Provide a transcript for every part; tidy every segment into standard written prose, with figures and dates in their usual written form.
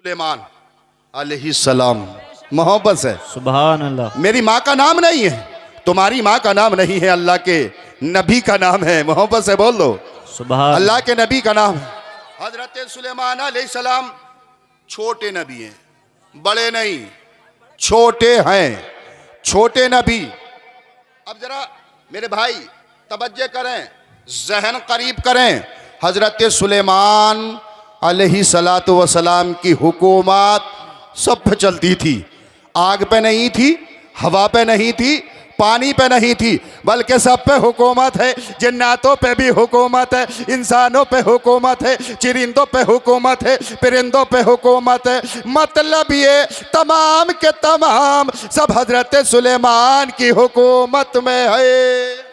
सुलेमान अलैहिस्सलाम मोहब्बत से। सुभान अल्लाह। मेरी माँ का नाम नहीं है, तुम्हारी माँ का नाम नहीं है, अल्लाह के नबी का नाम है। मोहब्बत से बोल दो सुभान अल्लाह के नबी का नाम है। हजरत सुलेमान अलैहिस्सलाम छोटे नबी हैं, बड़े नहीं, छोटे हैं, छोटे नबी। अब जरा मेरे भाई तवज्जो करें, जहन करीब करें। हजरत सुलेमान अलैहिस्सलातु वस्सलाम की हुकूमत सब पे चलती थी। आग पे नहीं थी, हवा पे नहीं थी, पानी पे नहीं थी, बल्कि सब पे हुकूमत है। जिन्नातों पे भी हुकूमत है, इंसानों पे हुकूमत है, चिरिंदों पे हुकूमत है, परिंदों पे हुकूमत है। मतलब ये तमाम के तमाम सब हजरत सुलेमान की हुकूमत में है।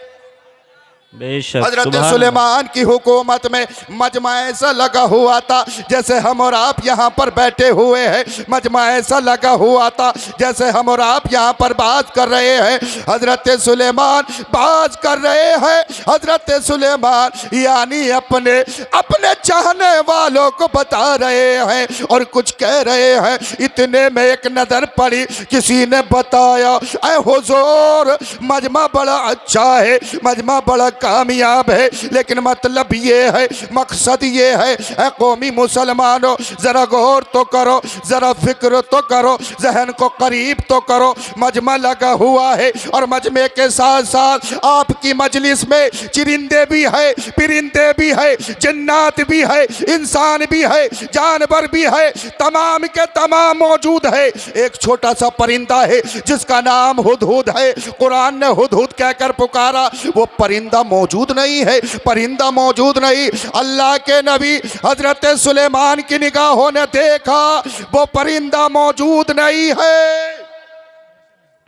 बेशक हजरत सुभान सुलेमान की हुकूमत में मजमा ऐसा लगा हुआ था जैसे हम और आप यहाँ पर बैठे हुए हैं। मजमा ऐसा लगा हुआ था जैसे हम और आप यहाँ पर बात कर रहे हैं। हजरत सुलेमान बात कर रहे हैं। हजरत सुलेमान यानी अपने अपने चाहने वालों को बता रहे हैं और कुछ कह रहे हैं। इतने में एक नजर पड़ी, किसी ने बताया, ऐ हुजूर मजमा बड़ा अच्छा है, मजमा बड़ा कामयाब है, लेकिन मतलब ये है, मकसद ये है, ऐ कौमी मुसलमानों जरा गौर तो करो, जरा फिक्र तो करो, जहन को करीब तो करो। मजमा लगा हुआ है और मजमे के साथ साथ आपकी मजलिस में चिरिंदे भी है, परिंदे भी है, जन्नात भी है, इंसान भी है, जानवर भी है, तमाम के तमाम मौजूद है। एक छोटा सा परिंदा है जिसका नाम हुदहुद है। कुरान ने हुदहुद कहकर पुकारा, वो परिंदा मौजूद नहीं है, परिंदा मौजूद नहीं। अल्लाह के नबी हजरत सुलेमान की निगाहों ने देखा, वो परिंदा मौजूद नहीं है।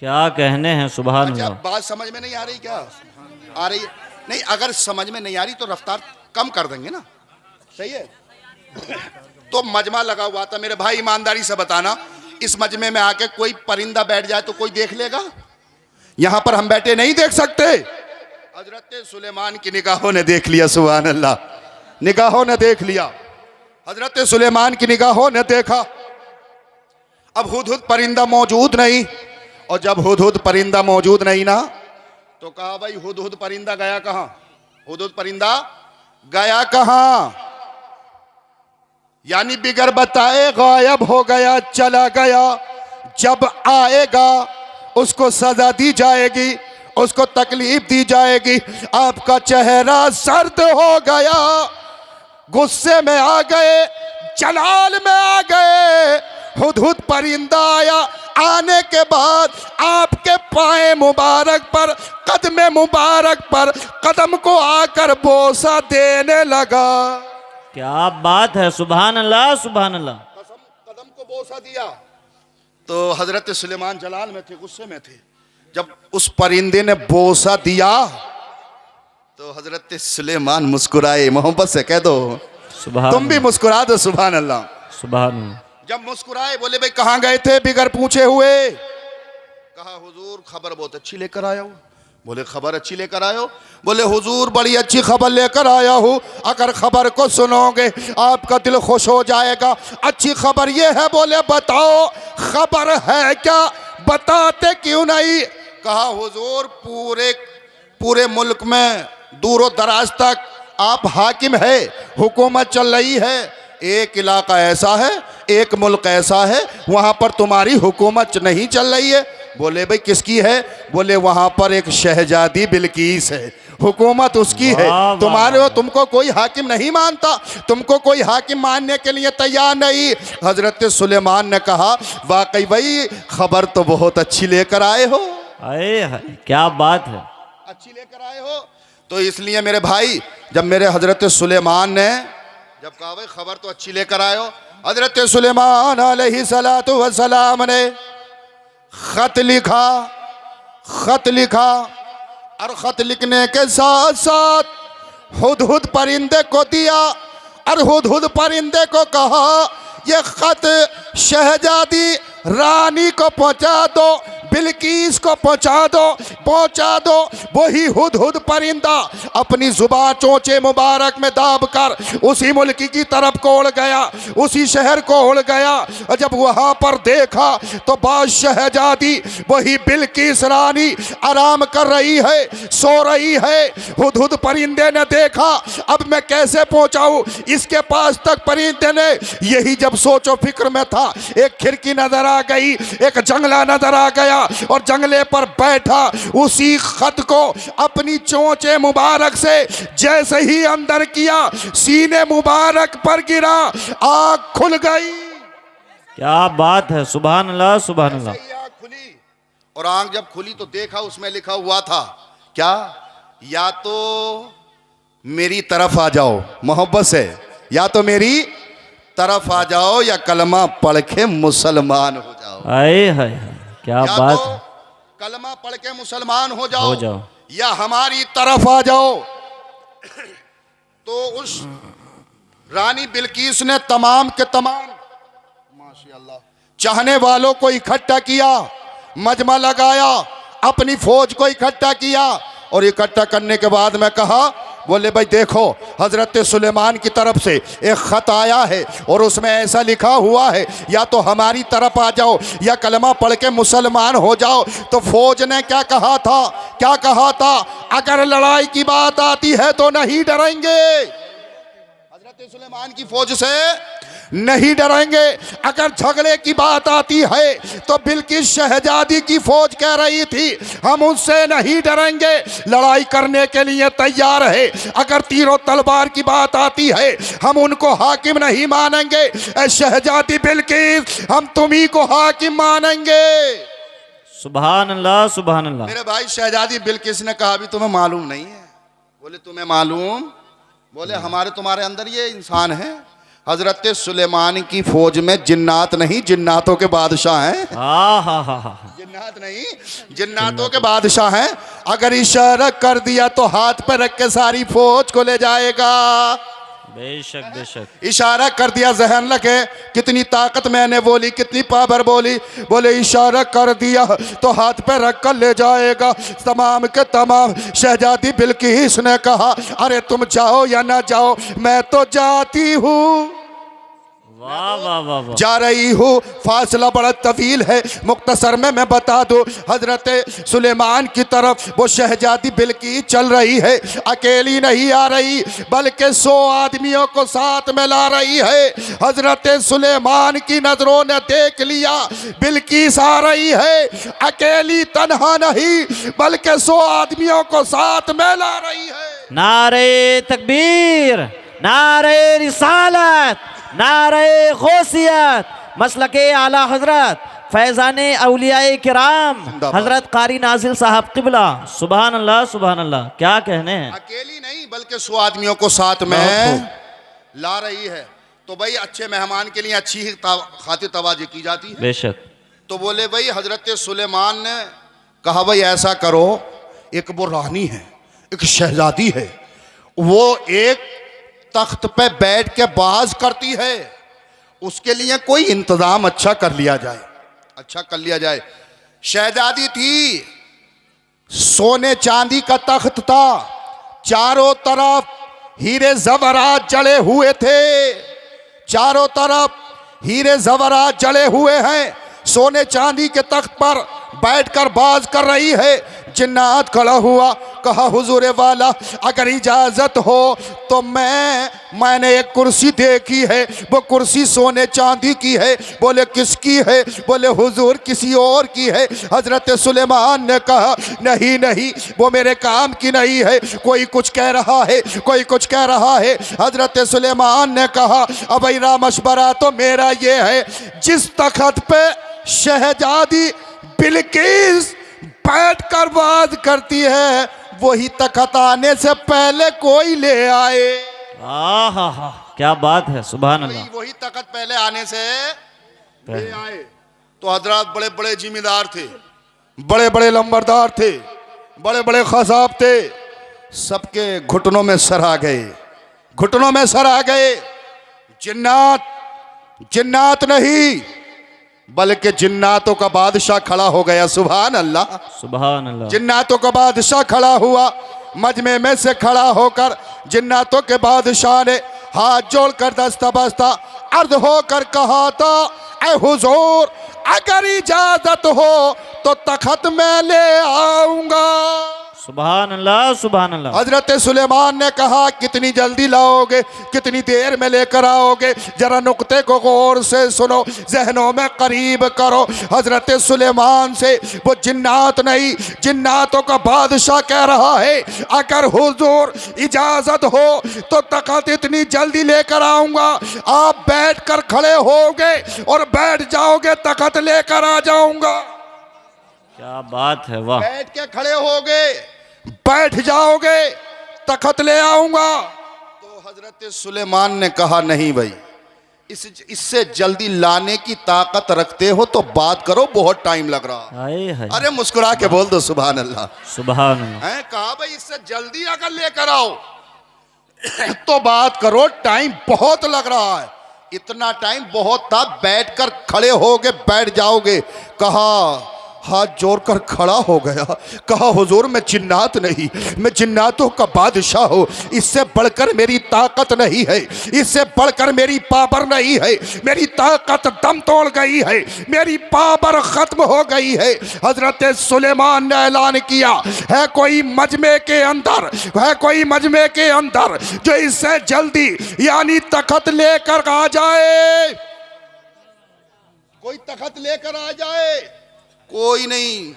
क्या कहने हैं सुभान अच्छा, अल्लाह। बात समझ में नहीं आ रही क्या? आ रही है? नहीं, अगर समझ में नहीं आ रही तो रफ्तार कम कर देंगे ना, सही है। तो मजमा लगा हुआ था। मेरे भाई ईमानदारी से बताना, इस मजमे में आके कोई परिंदा बैठ जाए तो कोई देख लेगा? यहां पर हम बैठे नहीं देख सकते। हजरत सुलेमान की निगाहों ने देख लिया, सुभान अल्लाह, निगाहों ने देख लिया। हजरत सुलेमान की निगाहों ने देखा, अब हुदहुद परिंदा मौजूद नहीं। और जब हुदहुद परिंदा मौजूद नहीं ना, तो कहा भाई हुदहुद परिंदा गया कहां? हुदहुद परिंदा गया कहां? यानी बिगर बताए गायब हो गया, चला गया। जब आएगा उसको सजा दी जाएगी, उसको तकलीफ दी जाएगी। आपका चेहरा सर्द हो गया, गुस्से में आ गए, जलाल में आ गए। हुदहुद परिंदा आया, आने के बाद आपके पाए मुबारक पर, कदम मुबारक पर कदम को आकर बोसा देने लगा। क्या बात है, सुभान अल्लाह सुभान अल्लाह। कदम को बोसा दिया तो हजरत सुलेमान जलाल में थे, गुस्से में थे। जब उस परिंदे ने बोसा दिया तो हजरत सुलेमान मुस्कुराए। मोहब्बत से कह दो सुभान तुम भी मुस्कुरा दो, सुभान अल्लाह। सुभान अल्लाह। जब मुस्कुराए, बोले भाई कहाँ गए थे बिगर पूछे हुए? कहा हुजूर खबर बहुत अच्छी लेकर आया हूँ। बोले खबर अच्छी लेकर आयो? बोले हुजूर बड़ी अच्छी खबर लेकर आया हूँ, अगर खबर को सुनोगे आपका दिल खुश हो जाएगा। अच्छी खबर ये है। बोले बताओ खबर है क्या, बताते क्यों नहीं? कहा हुजूर पूरे मुल्क में दूर दराज तक आप हाकिम है, हुकूमत चल रही है। एक इलाका ऐसा है, एक मुल्क ऐसा है, वहाँ पर तुम्हारी हुकूमत नहीं चल रही है। बोले भाई किसकी है? बोले वहाँ पर एक शहजादी बिल्कीस है, हुकूमत उसकी है। तुम्हारे तुमको कोई हाकिम नहीं मानता, तुमको कोई हाकिम मानने के लिए तैयार नहीं। हजरत सुलेमान ने कहा वाकई भाई खबर तो बहुत अच्छी लेकर आए हो। अरे क्या बात है, अच्छी लेकर आए हो। तो इसलिए मेरे भाई, जब मेरे हजरत सुलेमान ने जब कहा भाई खबर तो अच्छी लेकर आए हो, हजरत सुलेमान अलैहिस्सलातु वस्सलाम ने खत लिखा। खत लिखा और खत लिखने के साथ साथ हुदहुद परिंदे को दिया और हुदहुद परिंदे को कहा ये खत शहजादी रानी को पहुंचा दो, बिल्किस को पहुंचा दो। वही हुदहुद परिंदा अपनी जुबान चोंचे मुबारक में दाब कर उसी मुल्क की तरफ को उड़ गया, उसी शहर को उड़ गया। और जब वहां पर देखा तो बादशाह शहजादी वही बिल्किस रानी आराम कर रही है, सो रही है। हुदहुद परिंदे ने देखा अब मैं कैसे पहुंचाऊं इसके पास तक। परिंदे ने यही जब सोचो फिक्र में था, एक खिड़की नजर आ गई, एक जंगला नजर आ गया और जंगले पर बैठा उसी खत को अपनी चोंचे मुबारक से जैसे ही अंदर किया सीने मुबारक पर गिरा, आँख खुल गई। क्या बात है, सुभान अल्लाह सुभान अल्लाह। आँख खुली और आँख जब खुली तो देखा उसमें लिखा हुआ था क्या, या तो मेरी तरफ आ जाओ, मोहब्बत से या तो मेरी तरफ आ जाओ या कलमा पढ़ के मुसलमान हो जाओ। आए हाय क्या या बात तो है। कलमा पढ़ के मुसलमान हो जाओ जाओ या हमारी तरफ आ जाओ। तो उस रानी बिल्किस ने तमाम के तमाम माशाअल्लाह चाहने वालों को इकट्ठा किया, मजमा लगाया, अपनी फौज को इकट्ठा किया और इकट्ठा करने के बाद मैं कहा, बोले भाई देखो हजरत सुलेमान की तरफ से एक खत आया है और उसमें ऐसा लिखा हुआ है या तो हमारी तरफ आ जाओ या कलमा पढ़ के मुसलमान हो जाओ। तो फौज ने क्या कहा था, अगर लड़ाई की बात आती है तो नहीं डरेंगे, हजरत सुलेमान की फौज से नहीं डरेंगे। अगर झगड़े की बात आती है तो बिल्किस शहजादी की फौज कह रही थी हम उससे नहीं डरेंगे, लड़ाई करने के लिए तैयार है। अगर तीरों तलवार की बात आती है हम उनको हाकिम नहीं मानेंगे, ऐ शहजादी बिल्किस हम तुम्ही को हाकिम मानेंगे। सुभान अल्लाह सुभान अल्लाह। मेरे भाई शहजादी बिल्किस ने कहा अभी तुम्हें मालूम नहीं है। बोले तुम्हें मालूम? बोले हमारे तुम्हारे अंदर ये इंसान है। हजरत सुलेमान की फौज में जिन्नात नहीं जिन्नातों के बादशाह हैं। जिन्नात नहीं जिन्नातों के बादशाह हैं। अगर इशारा कर दिया तो हाथ पर रख के सारी फौज को ले जाएगा। बेशक बेशक। इशारा कर दिया, जहन लगे कितनी ताकत मैंने बोली, कितनी पावर बोली। बोले इशारा कर दिया तो हाथ पे रख कर ले जाएगा। तमाम के तमाम शहजादी बिल्किस ने कहा अरे तुम जाओ या ना जाओ मैं तो जाती हूँ, वाह वाह वाह वाह। जा रही हूँ। फासला बड़ा तवील है, मुख्तसर में मैं बता दूँ। हजरत सुलेमान की तरफ वो शहजादी बिल्किस चल रही है, अकेली नहीं आ रही बल्कि 100 आदमियों को साथ में ला रही है। हजरत सुलेमान की नजरों ने देख लिया बिल्किस आ रही है, अकेली तन्हा नहीं बल्कि 100 आदमियों को साथ में ला रही है। नारे तकबीर, नारे रिसालत, नारे गौसियत, मसलके आला हजरत फैजाने औलियाए किराम हजरत कारी नाजिल साहब किबला। सुभान अल्लाह सुभान अल्लाह। क्या कहने हैं। अकेली नहीं बल्कि 100 आदमियों को साथ में ला रही है। तो भाई अच्छे मेहमान के लिए अच्छी ही खातिर तवाज़ुह की जाती है। बेशक। तो बोले भाई हजरत सुलेमान ने कहा भाई ऐसा करो, एक वो रानी है, एक शहजादी है, वो एक तख्त पे बैठ के बाज करती है, उसके लिए कोई इंतजाम अच्छा कर लिया जाए। शहजादी थी, सोने चांदी का तख्त था, चारों तरफ हीरे जवरात जड़े हुए थे, चारों तरफ हीरे जवरात जड़े हुए हैं। सोने चांदी के तख्त पर बैठकर बाज कर रही है। जिन्नात खड़ा हुआ, कहा हुजूर वाला अगर इजाजत हो तो मैंने एक कुर्सी देखी है, वो कुर्सी सोने चांदी की है। बोले किसकी है? बोले हुजूर किसी और की है। हजरत सुलेमान ने कहा नहीं नहीं वो मेरे काम की नहीं है, कोई कुछ कह रहा है, कोई कुछ कह रहा है। हजरत सुलेमान ने कहा अब मेरा मशवरा तो मेरा ये है, जिस तख्त पे शहजादी बिल्किस बैठ कर बात करती है वही तख्त आने से पहले कोई ले आए। क्या बात है, सुभान अल्लाह। वही तख्त पहले आने से ले आए। तो हजरत बड़े बड़े जिम्मेदार थे, बड़े बड़े लंबरदार थे, बड़े बड़े खसाब थे, सबके घुटनों में सर आ गए, घुटनों में सर आ गए। जिन्नात नहीं बल्कि जिन्नातों का बादशाह खड़ा हो गया। सुभान अल्लाह। सुभान अल्लाह। जिन्नातों का बादशाह खड़ा हुआ। मजमे में से खड़ा होकर जिन्नातों के बादशाह ने हाथ जोड़कर दस्ता बस्ता अर्ज होकर कहा था, ऐ हुजूर, अगर इजाजत हो तो तखत मैं ले आऊंगा। सुभान अल्लाह, सुभान अल्लाह। हजरत सुलेमान ने कहा, कितनी जल्दी लाओगे, कितनी देर में लेकर आओगे, जरा नुक्ते को गौर से सुनो, जहनों में करीब करो। हजरत सुलेमान से वो जिन्नात नहीं, जिन्नातों का बादशाह कह रहा है, अगर हुजूर इजाजत हो तो तखत इतनी जल्दी लेकर आऊंगा। आप बैठ कर खड़े होगे और बैठ जाओगे, तखत लेकर आ जाऊंगा। क्या बात है, वाह। बैठ के खड़े होगे, बैठ जाओगे, तखत ले आऊंगा। तो हजरत सुलेमान ने कहा, नहीं भाई, इससे जल्दी लाने की ताकत रखते हो तो बात करो, बहुत टाइम लग रहा। हाय हाय। अरे मुस्कुरा के बोल दो सुभान अल्लाह। सुभान अल्लाह। है कहा भाई, इससे जल्दी अगर लेकर आओ तो बात करो, टाइम बहुत लग रहा है। इतना टाइम बहुत था, बैठकर खड़े होगे, बैठ जाओगे। कहा, हाथ जोड़कर खड़ा हो गया, कहा, हुजूर मैं जिन्नात नहीं, मैं जिन्नातों का बादशाह हूँ। इससे बढ़कर मेरी ताकत नहीं है, इससे बढ़कर मेरी पावर नहीं है। मेरी ताकत दम तोड़ गई है, मेरी पावर खत्म हो गई है। हजरत सुलेमान ने ऐलान किया, है कोई मजमे के अंदर, है कोई मजमे के अंदर जो इससे जल्दी यानी तखत लेकर आ जाए? कोई तखत लेकर आ जाए? कोई नहीं।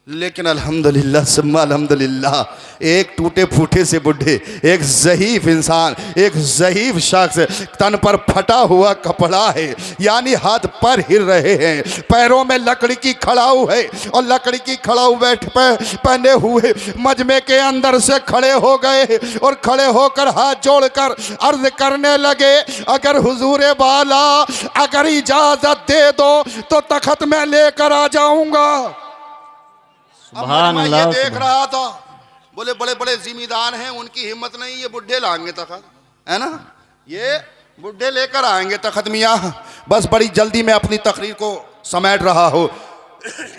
लेकिन अल्हम्दुलिल्लाह सुम्मा अल्हम्दुलिल्लाह, एक टूटे फूटे से बुढ़े, एक ज़ईफ इंसान, एक ज़ईफ शख्स, तन पर फटा हुआ कपड़ा है, यानी हाथ पर हिल रहे हैं, पैरों में लकड़ी की खड़ाऊ है और लकड़ी की खड़ाऊ पहने हुए मजमे के अंदर से खड़े हो गए और खड़े होकर हाथ जोड़कर अर्ज करने लगे, अगर हुजूर वाला अगर इजाज़त दे दो तो तखत मैं लेकर आ जाऊंगा। सुभान ये अल्लाह। देख रहा था, बोले बड़े बड़े जिम्मेदार हैं, उनकी हिम्मत नहीं, ये बुढ़े लाएंगे तखत, है ना, ये बुढ़े लेकर आएंगे तखत। मियाँ बस बड़ी जल्दी में अपनी तकरीर को समेट रहा हो,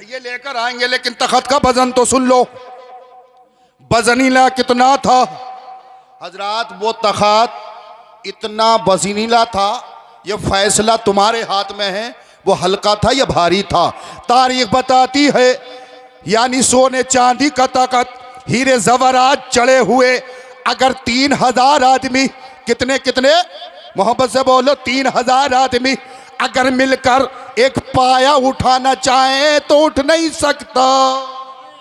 ये लेकर आएंगे, लेकिन तखत का वजन तो सुन लो, वजनीला कितना था हजरात? वो तखत इतना वजनीला था, ये फैसला तुम्हारे हाथ में है, वो हल्का था या भारी था? तारीख बताती है, यानी सोने चांदी का तखत, हीरे जवरात चढ़े हुए, अगर 3000 आदमी, कितने कितने मोहब्बत से बोलो, 3000 आदमी अगर मिलकर एक पाया उठाना चाहे तो उठ नहीं सकता।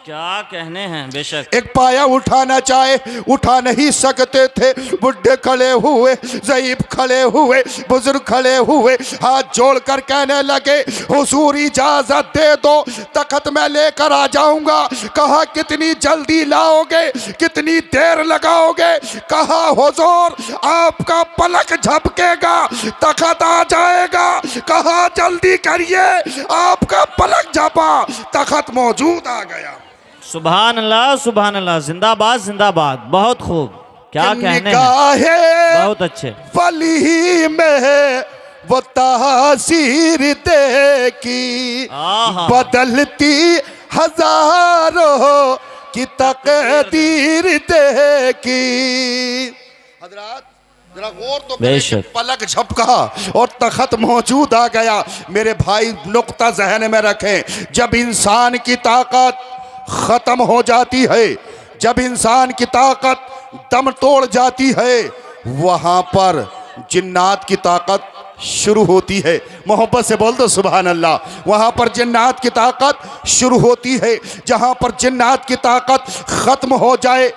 क्या कहने हैं, बेशक। एक पाया उठाना चाहे उठा नहीं सकते थे। बुढ़े खड़े हुए, ज़ईफ खड़े हुए, बुजुर्ग खड़े हुए, हाथ जोड़कर कहने लगे, हुजूर इजाजत दे दो, तखत मैं लेकर आ जाऊंगा। कहा, कितनी जल्दी लाओगे, कितनी देर लगाओगे? कहा, हुजूर आपका पलक झपकेगा, तखत आ जाएगा। कहा, जल्दी करिए, आपका पलक झपा, तखत मौजूद आ गया। सुभान अल्लाह, सुभान अल्लाह। जिंदाबाद, जिंदाबाद। बहुत खूब। क्या कहने हैं, बहुत अच्छे। फली में वो तासीर देखी, बदलती हजारों की तकदीर देखी। हजरात जरा गौर तो करें, पलक झपका और तखत मौजूद आ गया। मेरे भाई नुक्ता जहन में रखें, जब इंसान की ताकत खत्म हो जाती है, जब इंसान की ताकत दम तोड़ जाती है, वहां पर जिन्नात की ताकत शुरू होती है। मोहब्बत से बोल दो सुभान अल्लाह। वहाँ पर जिन्नात की ताकत शुरू होती है। जहाँ पर जिन्नात की ताकत ख़त्म हो जाए,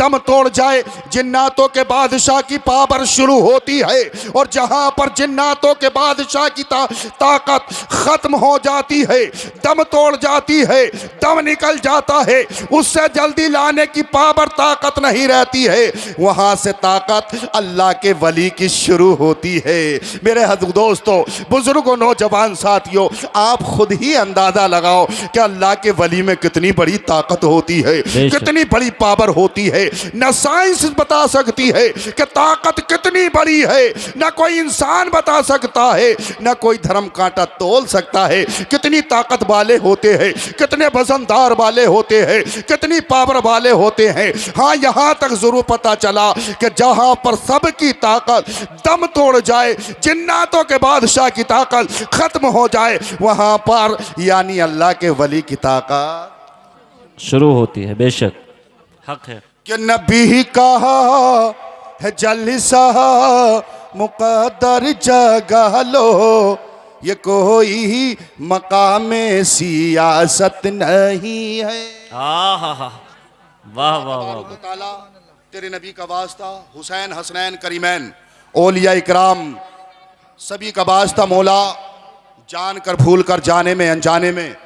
दम तोड़ जाए, जिन्नातों के बादशाह की पावर शुरू होती है। और जहाँ पर जिन्नातों के बादशाह की ताकत ख़त्म हो जाती है, दम तोड़ जाती है, दम निकल जाता है, उससे जल्दी लाने की पावर ताकत नहीं रहती है। वहाँ से ताकत अल्लाह के वली की शुरू होती है। मेरे दोस्तों, बुजुर्गों, नौजवान साथियों, आप खुद ही अंदाजा लगाओ कि अल्लाह के वली में कितनी बड़ी ताकत होती है, कितनी बड़ी पावर होती है। न साइंस बता सकती है कि ताकत कितनी बड़ी है, न कोई इंसान बता सकता है, न कोई धर्म कांटा तोल सकता है कितनी ताकत वाले होते हैं, कितने वजनदार वाले होते हैं, कितनी पावर वाले होते हैं। हाँ, यहाँ तक जरूर पता चला कि जहाँ पर सबकी ताकत दम तोड़ जाए, जिन्नातों के बादशाह की ताकत खत्म हो जाए, वहाँ पर यानी अल्लाह के वली की ताकत शुरू होती है। बेशक हक है कि नबी कहा है जलसा मुकद्दर जगा लो, ये कोई मकाम सियासत नहीं है। वाह वाह वाह अल्लाह ताला तेरे नबी का वास्ता, हुसैन हसनैन करीमैन औलिया इकराम सभी का वास्ता मौला, जान कर भूल कर जाने में अनजाने में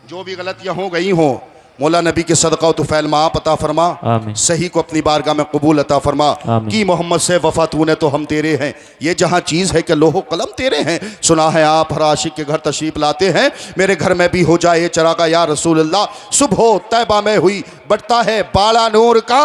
जो भी गलतियां हो गई हों मौला नबी के सदका तो फैल माँ अता फरमा, आमीन। सही को अपनी बारगाह में कबूल अता फरमा। आमीन। की मोहम्मद से वफा तूने तो हम तेरे हैं, ये जहाँ चीज़ है कि लोहो कलम तेरे हैं। सुना है आप हर आशिक के घर तशरीफ लाते हैं, मेरे घर में भी हो जाए चरागा या रसूल अल्लाह। सुबह तैबा में हुई बढ़ता है बाला नूर का,